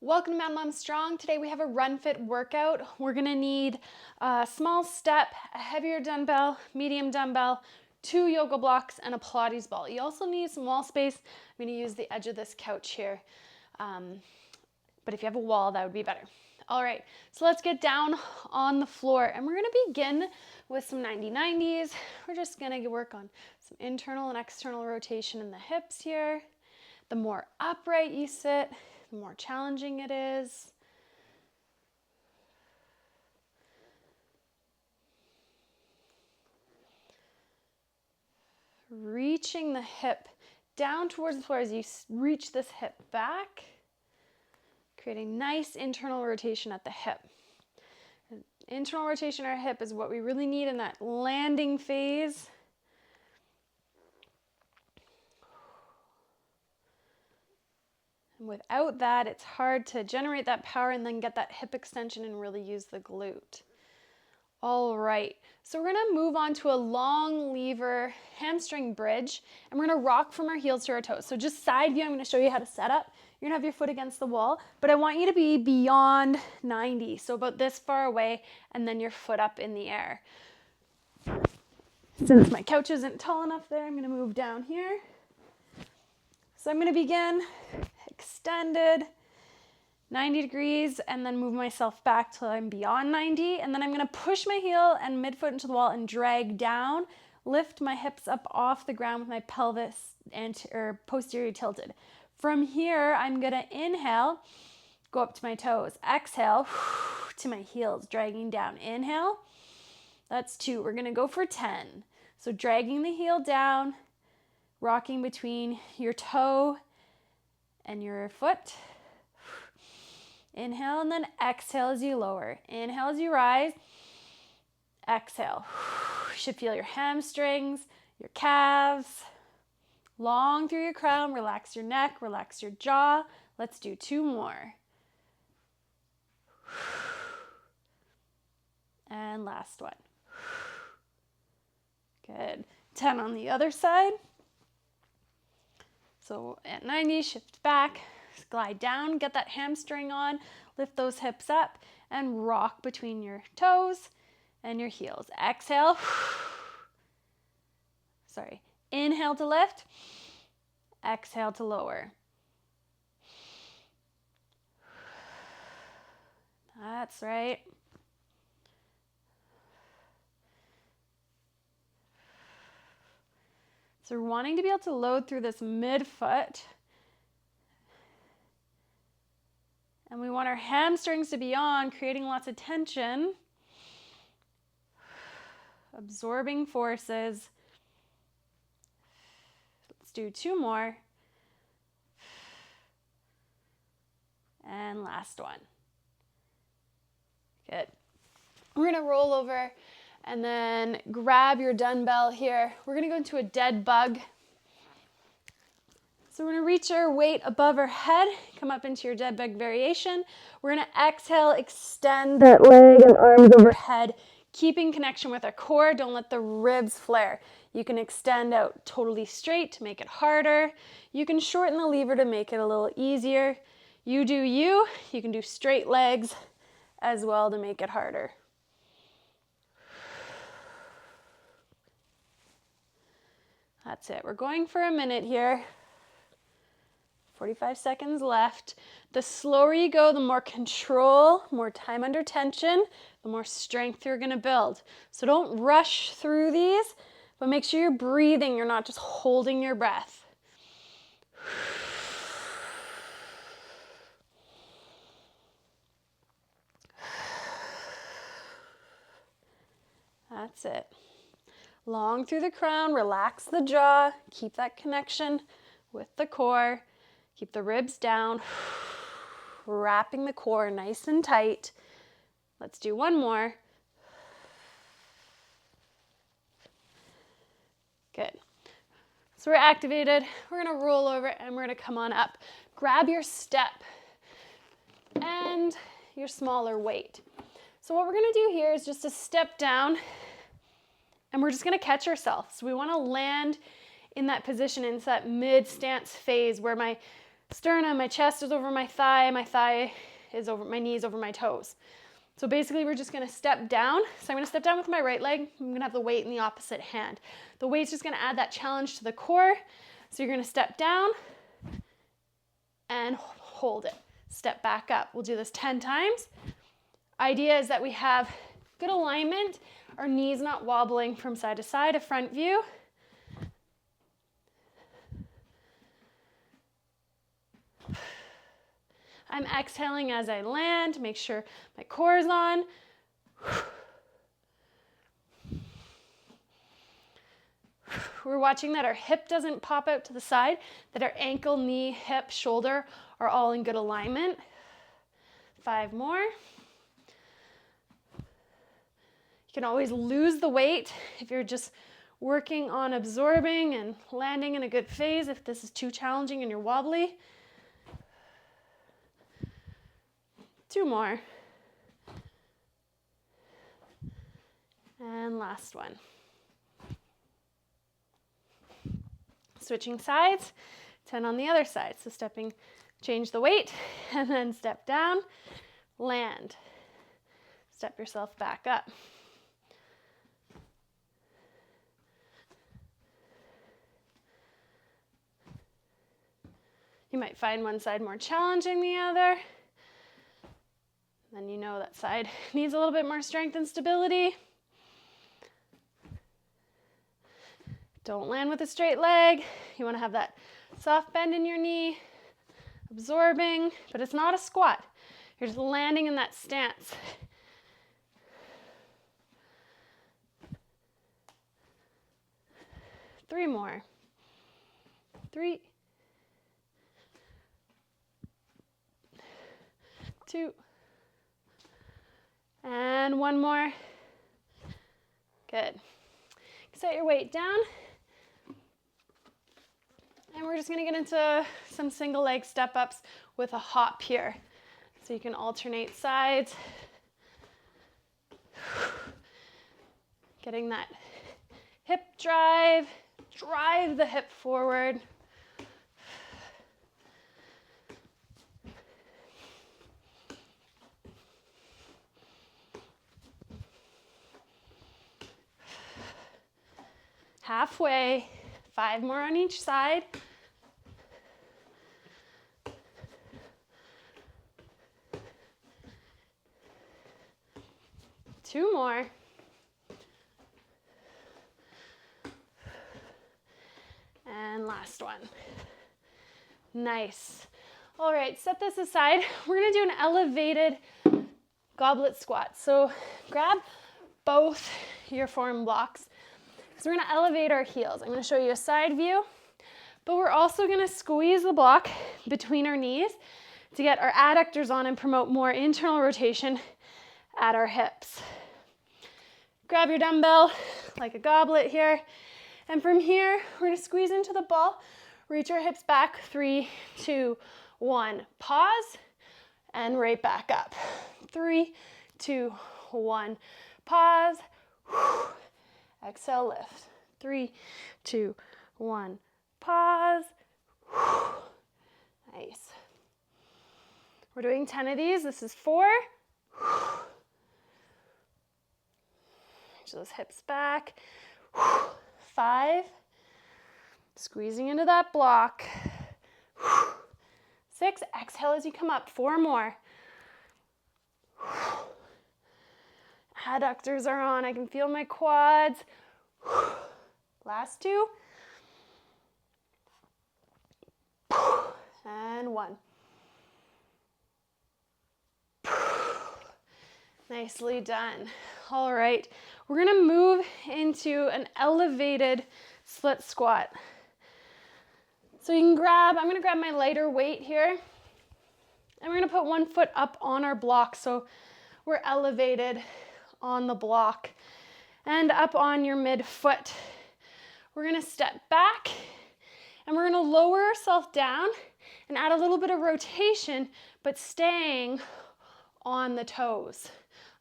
Welcome to Mad Mom Strong. Today we have a run fit workout. We're gonna need a small step, a heavier dumbbell, medium dumbbell, 2 yoga blocks, and a Pilates ball. You also need some wall space. I'm gonna use the edge of this couch here. But if you have a wall, that would be better. All right, so let's get down on the floor and we're gonna begin with some 90-90s. We're just gonna work on some internal and external rotation in the hips here. The more upright you sit, the more challenging it is. Reaching the hip down towards the floor as you reach this hip back, creating nice internal rotation at the hip. Internal rotation at our hip is what we really need in that landing phase. And without that, it's hard to generate that power and then get that hip extension and really use the glute. All right, so we're gonna move on to a long lever hamstring bridge, and we're gonna rock from our heels to our toes. So just side view, I'm gonna show you how to set up. You're gonna have your foot against the wall, but I want you to be beyond 90, so about this far away, and then your foot up in the air. Since my couch isn't tall enough there, I'm gonna move down here. So I'm gonna begin extended, 90 degrees, and then move myself back till I'm beyond 90. And then I'm gonna push my heel and midfoot into the wall and drag down, lift my hips up off the ground with my pelvis or posterior tilted. From here, I'm gonna inhale, go up to my toes. Exhale to my heels, dragging down. Inhale, that's 2. We're gonna go for 10. So dragging the heel down, rocking between your toe and your foot. Inhale and then exhale as you lower. Inhale as you rise. Exhale. You should feel your hamstrings, your calves. Long through your crown. Relax your neck, relax your jaw. Let's do 2 more. And last one. Good. 10 on the other side. So at 90, shift back, glide down, get that hamstring on, lift those hips up, and rock between your toes and your heels. Exhale. Sorry. Inhale to lift. Exhale to lower. That's right. So we're wanting to be able to load through this midfoot. And we want our hamstrings to be on, creating lots of tension, absorbing forces. Let's do 2 more. And last one. Good. We're gonna roll over and then grab your dumbbell here. We're gonna go into a dead bug. So we're gonna reach our weight above our head, come up into your dead bug variation. We're gonna exhale, extend that leg and arms overhead, keeping connection with our core. Don't let the ribs flare. You can extend out totally straight to make it harder. You can shorten the lever to make it a little easier. You do you. You can do straight legs as well to make it harder. That's it. We're going for a minute here. 45 seconds left. The slower you go, the more control, more time under tension, the more strength you're gonna build. So don't rush through these, but make sure you're breathing. You're not just holding your breath. That's it. Long through the crown, relax the jaw, keep that connection with the core, keep the ribs down, wrapping the core nice and tight. Let's do 1 more. Good. So we're activated. We're gonna roll over and we're gonna come on up. Grab your step and your smaller weight. So what we're gonna do here is just a step down and we're just gonna catch ourselves. So we wanna land in that position, in that mid stance phase where my sternum, my chest is over my thigh is over my knees, over my toes. So basically we're just gonna step down. So I'm gonna step down with my right leg. I'm gonna have the weight in the opposite hand. The weight's just gonna add that challenge to the core. So you're gonna step down and hold it. Step back up. We'll do this 10 times. Idea is that we have good alignment, our knees not wobbling from side to side, a front view. I'm exhaling as I land. Make sure my core is on. We're watching that our hip doesn't pop out to the side, that our ankle, knee, hip, shoulder are all in good alignment. 5 more. You can always lose the weight if you're just working on absorbing and landing in a good phase, if this is too challenging and you're wobbly. 2 more. And last one. Switching sides, 10 on the other side. So stepping, change the weight, and then step down, land. Step yourself back up. You might find one side more challenging than the other. Then you know that side needs a little bit more strength and stability. Don't land with a straight leg. You want to have that soft bend in your knee, absorbing, but it's not a squat. You're just landing in that stance. Three more. 3, 2, and 1 more. Good. Set your weight down. And we're just gonna get into some single leg step ups with a hop here. So you can alternate sides. Getting that hip drive the hip forward. Halfway, 5 more on each side. Two more. And last one. Nice. All right, set this aside. We're gonna do an elevated goblet squat. So grab both your forearm blocks. So we're gonna elevate our heels. I'm gonna show you a side view, but we're also gonna squeeze the block between our knees to get our adductors on and promote more internal rotation at our hips. Grab your dumbbell like a goblet here. And from here, we're gonna squeeze into the ball, reach our hips back, 3, 2, 1, pause, and right back up. 3, 2, 1, pause. Exhale, lift. 3, 2, 1, pause. Nice. We're doing 10 of these. This is 4. Reach those hips back. 5. Squeezing into that block. 6. Exhale as you come up. 4 more. Adductors are on. I can feel my quads. Last 2. And 1. Nicely done. All right, we're gonna move into an elevated split squat. So you can I'm gonna grab my lighter weight here, and we're gonna put one foot up on our block so we're elevated on the block and up on your midfoot. We're gonna step back and we're gonna lower ourselves down and add a little bit of rotation, but staying on the toes,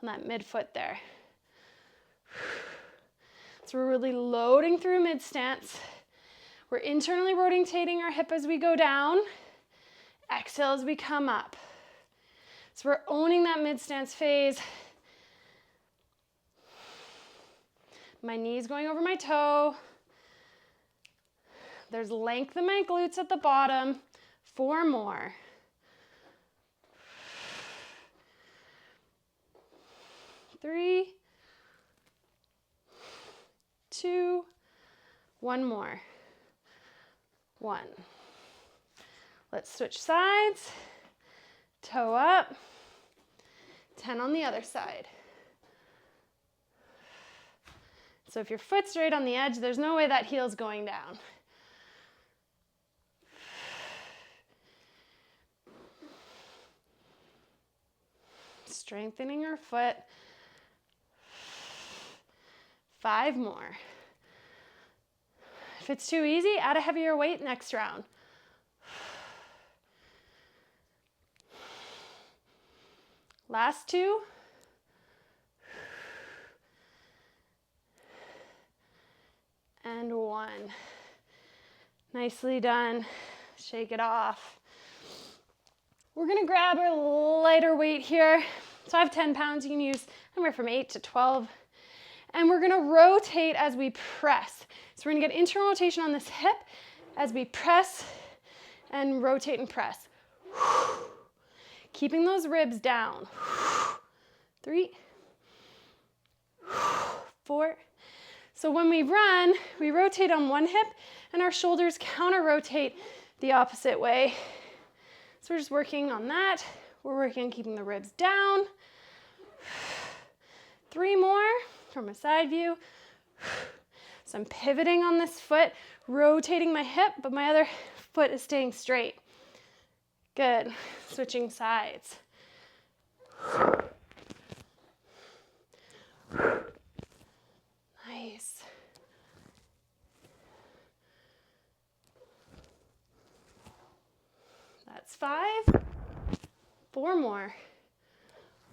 on that midfoot there. So we're really loading through mid stance. We're internally rotating our hip as we go down. Exhale as we come up. So we're owning that mid-stance phase. My knee's going over my toe. There's length in my glutes at the bottom. 4 more. 3, 2, 1 more. 1. Let's switch sides. Toe up. 10 on the other side. So if your foot's straight on the edge, there's no way that heel's going down. Strengthening your foot. 5 more. If it's too easy, add a heavier weight next round. Last 2. And 1. Nicely done. Shake it off. We're gonna grab a lighter weight here. So I have 10 pounds, you can use anywhere from 8 to 12. And we're gonna rotate as we press. So we're gonna get internal rotation on this hip as we press and rotate and press. Keeping those ribs down. 3, 4. So when we run, we rotate on one hip and our shoulders counter-rotate the opposite way. So we're just working on that. We're working on keeping the ribs down. 3 more from a side view. So I'm pivoting on this foot, rotating my hip, but my other foot is staying straight. Good. Switching sides. Nice. That's 5. 4 more.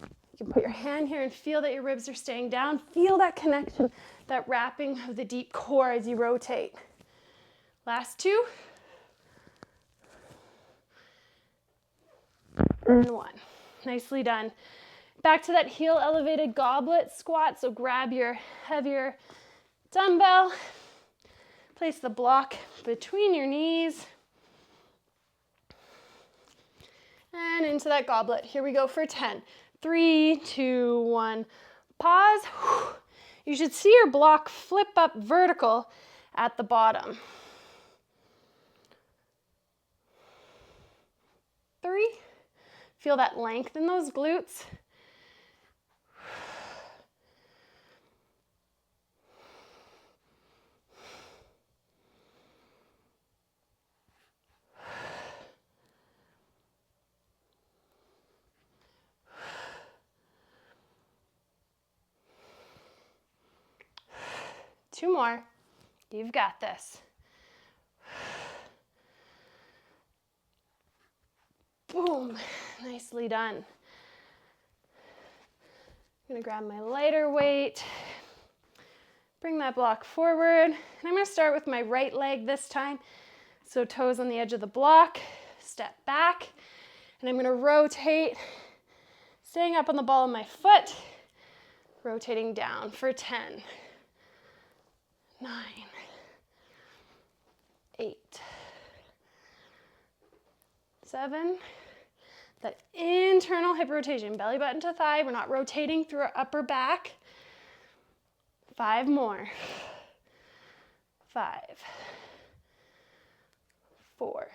You can put your hand here and feel that your ribs are staying down. Feel that connection, that wrapping of the deep core as you rotate. Last 2. And 1. Nicely done. Back to that heel elevated goblet squat. So grab your heavier dumbbell. Place the block between your knees. And into that goblet. Here we go for 10. 3, 2, 1. Pause. You should see your block flip up vertical at the bottom. 3. Feel that length in those glutes. 2 more. You've got this. Boom. Nicely done. I'm going to grab my lighter weight. Bring that block forward. And I'm going to start with my right leg this time. So toes on the edge of the block. Step back. And I'm going to rotate, staying up on the ball of my foot. Rotating down for 10. 9, 8, 7. That internal hip rotation, belly button to thigh. We're not rotating through our upper back. 5 more. 5, 4.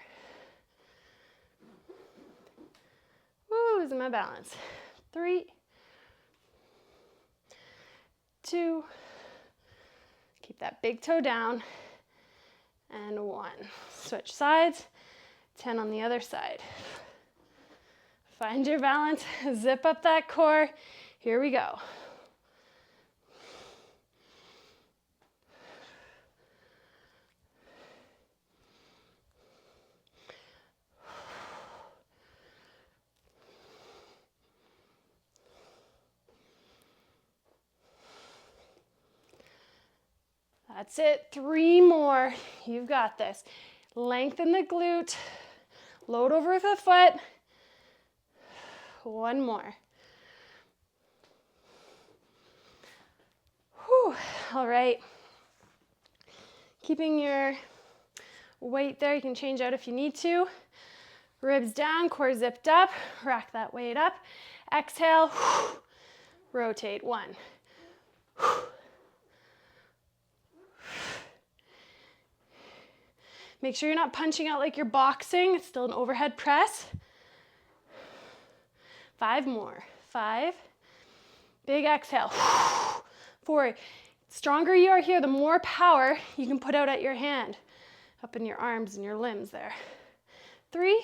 Woo, losing my balance. 3, 2. Keep that big toe down. And 1. Switch sides. 10 on the other side. Find your balance. Zip up that core. Here we go. That's it. 3 more. You've got this. Lengthen the glute. Load over with the foot. One more. Whew. All right. Keeping your weight there. You can change out if you need to. Ribs down, core zipped up. Rack that weight up. Exhale. Rotate. One. Make sure you're not punching out like you're boxing. It's still an overhead press. 5 more. 5. Big exhale. 4. Stronger you are here, the more power you can put out at your hand, up in your arms and your limbs there. 3,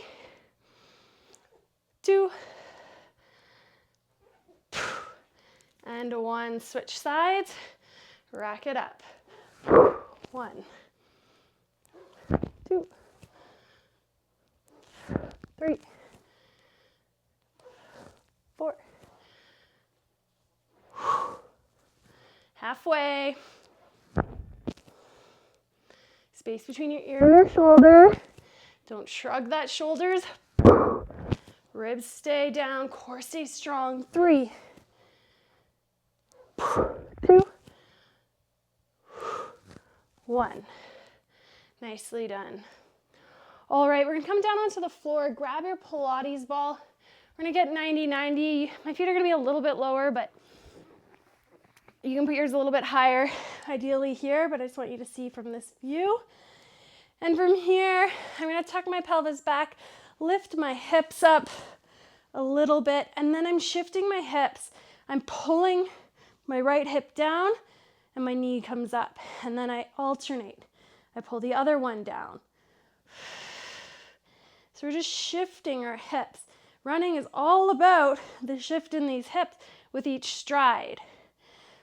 2, and 1. Switch sides. Rack it up. 1, 2, 3, 4. Halfway. Space between your ear and your shoulder. Don't shrug that shoulders. Ribs stay down, core stay strong. 3, 2, 1. Nicely done. All right, we're gonna come down onto the floor, grab your Pilates ball. We're gonna get 90-90. My feet are gonna be a little bit lower, but you can put yours a little bit higher, ideally here, but I just want you to see from this view. And from here, I'm gonna tuck my pelvis back, lift my hips up a little bit, and then I'm shifting my hips. I'm pulling my right hip down, and my knee comes up, and then I alternate. I pull the other one down. So we're just shifting our hips. Running is all about the shift in these hips with each stride.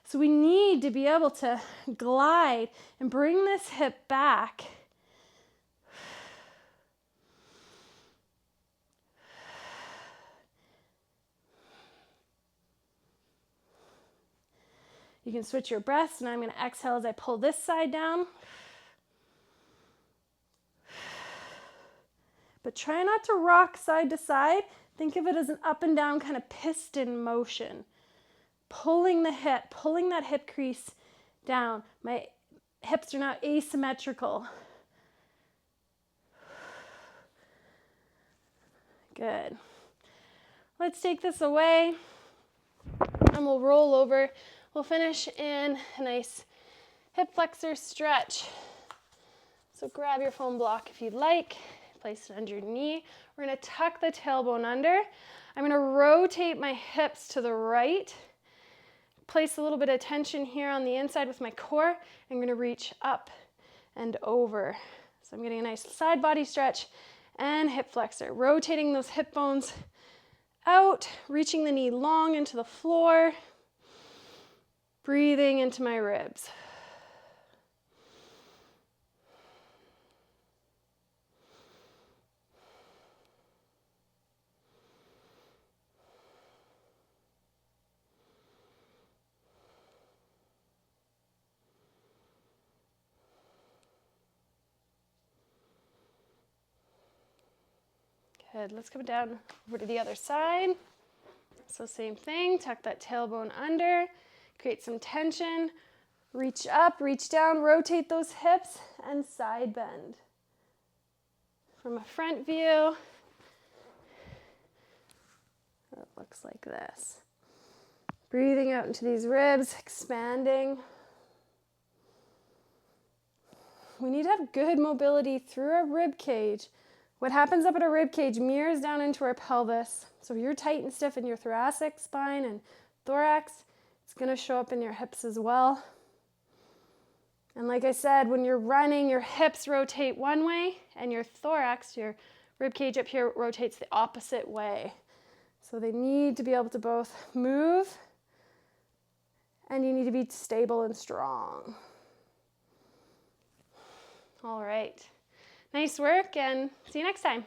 So we need to be able to glide and bring this hip back. You can switch your breaths, and I'm going to exhale as I pull this side down. But try not to rock side to side. Think of it as an up and down kind of piston motion. Pulling the hip, pulling that hip crease down. My hips are now asymmetrical. Good. Let's take this away, and we'll roll over. We'll finish in a nice hip flexor stretch. So grab your foam block if you'd like. Place it under your knee. We're gonna tuck the tailbone under. I'm gonna rotate my hips to the right. Place a little bit of tension here on the inside with my core. I'm gonna reach up and over. So I'm getting a nice side body stretch and hip flexor. Rotating those hip bones out, reaching the knee long into the floor. Breathing into my ribs. Good, let's come down over to the other side. So same thing, tuck that tailbone under, create some tension, reach up, reach down, rotate those hips, and side bend. From a front view, it looks like this. Breathing out into these ribs, expanding. We need to have good mobility through our rib cage. What happens up at our rib cage mirrors down into our pelvis. So if you're tight and stiff in your thoracic spine and thorax, it's going to show up in your hips as well. And like I said, when you're running, your hips rotate one way and your thorax, your rib cage up here, rotates the opposite way. So they need to be able to both move, and you need to be stable and strong. All right. Nice work, and see you next time.